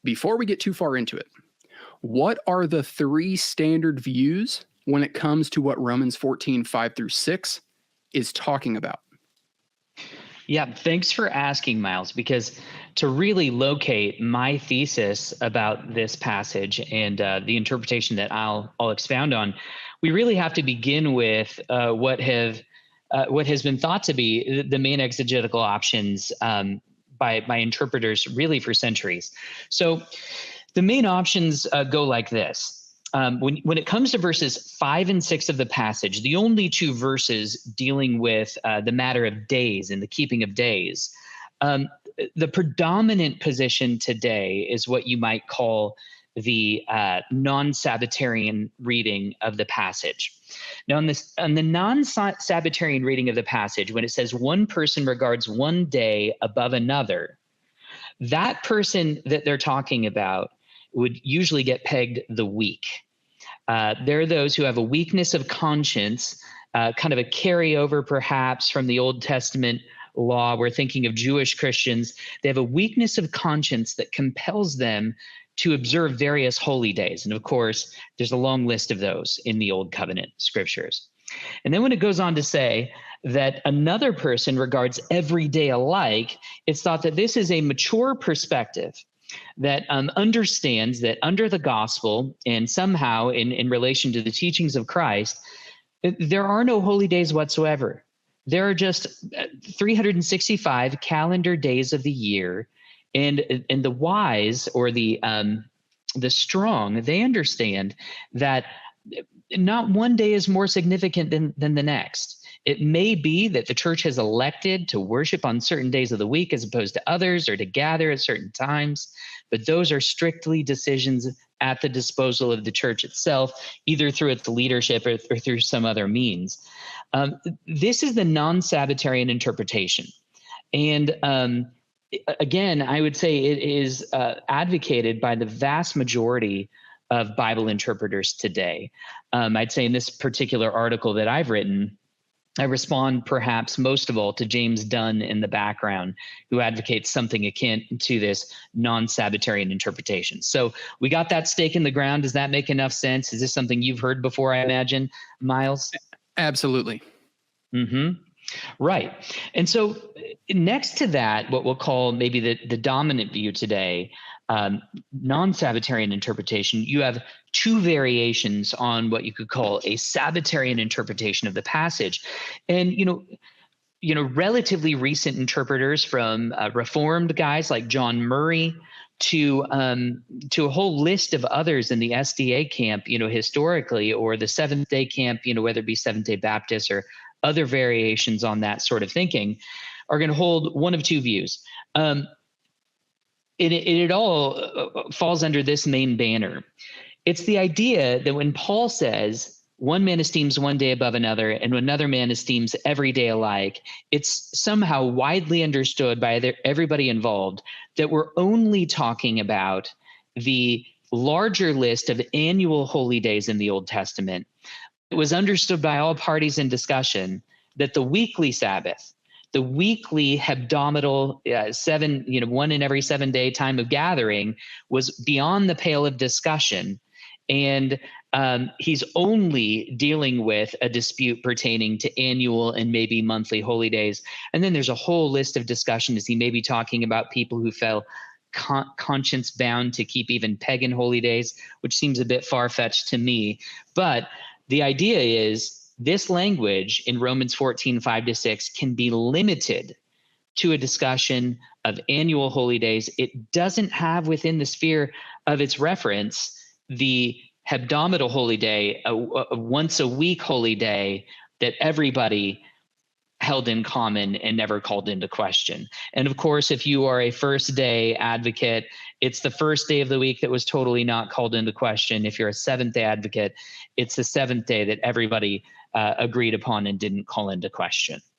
before we get too far into it, what are the three standard views when it comes to what Romans 14:5-6 is talking about? Yeah, thanks for asking, Miles, because to really locate my thesis about this passage and the interpretation that I'll expound on, we really have to begin with what has been thought to be the main exegetical options by interpreters really for centuries. So the main options go like this. When it comes to verses 5 and 6 of the passage, the only two verses dealing with the matter of days and the keeping of days, the predominant position today is what you might call the non-Sabbatarian reading of the passage. Now, on the non-Sabbatarian reading of the passage, when it says one person regards one day above another, that person that they're talking about would usually get pegged the weak. There are those who have a weakness of conscience, kind of a carryover perhaps from the Old Testament law. We're thinking of Jewish Christians. They have a weakness of conscience that compels them to observe various holy days. And of course, there's a long list of those in the Old Covenant scriptures. And then when it goes on to say that another person regards every day alike, it's thought that this is a mature perspective that understands that under the gospel and somehow in relation to the teachings of Christ, there are no holy days whatsoever. There are just 365 calendar days of the year, and the wise or the strong, they understand that not one day is more significant than the next. It may be that the church has elected to worship on certain days of the week as opposed to others, or to gather at certain times, but those are strictly decisions at the disposal of the church itself, either through its leadership or through some other means. This is the non-Sabbatarian interpretation. And again, I would say it is advocated by the vast majority of Bible interpreters today. I'd say in this particular article that I've written, I respond perhaps most of all to James Dunn in the background, who advocates something akin to this non-Sabbatarian interpretation. So we got that stake in the ground. Does that make enough sense? Is this something you've heard before, I imagine, Miles? Absolutely. Mm-hmm. Right. And so next to that, what we'll call maybe the dominant view today, non-Sabbatarian interpretation, you have two variations on what you could call a Sabbatarian interpretation of the passage. And, relatively recent interpreters from Reformed guys like John Murray to a whole list of others in the SDA camp, historically, or the Seventh-day camp, whether it be Seventh-day Baptist or other variations on that sort of thinking, are going to hold one of two views. It all falls under this main banner. It's the idea that when Paul says one man esteems one day above another and another man esteems every day alike, it's somehow widely understood by everybody involved that we're only talking about the larger list of annual holy days in the Old Testament. It was understood by all parties in discussion that the weekly Sabbath, the weekly hebdomadal one in every 7 day time of gathering, was beyond the pale of discussion. And he's only dealing with a dispute pertaining to annual and maybe monthly holy days. And then there's a whole list of discussion. Is he maybe talking about people who felt conscience bound to keep even pagan holy days, which seems a bit far-fetched to me. But the idea is this language in Romans 14:5-6 can be limited to a discussion of annual holy days. It doesn't have within the sphere of its reference the hebdomadal holy day, a once a week holy day that everybody held in common and never called into question. And of course, if you are a first day advocate, it's the first day of the week that was totally not called into question. If you're a seventh day advocate, it's the seventh day that everybody agreed upon and didn't call into question.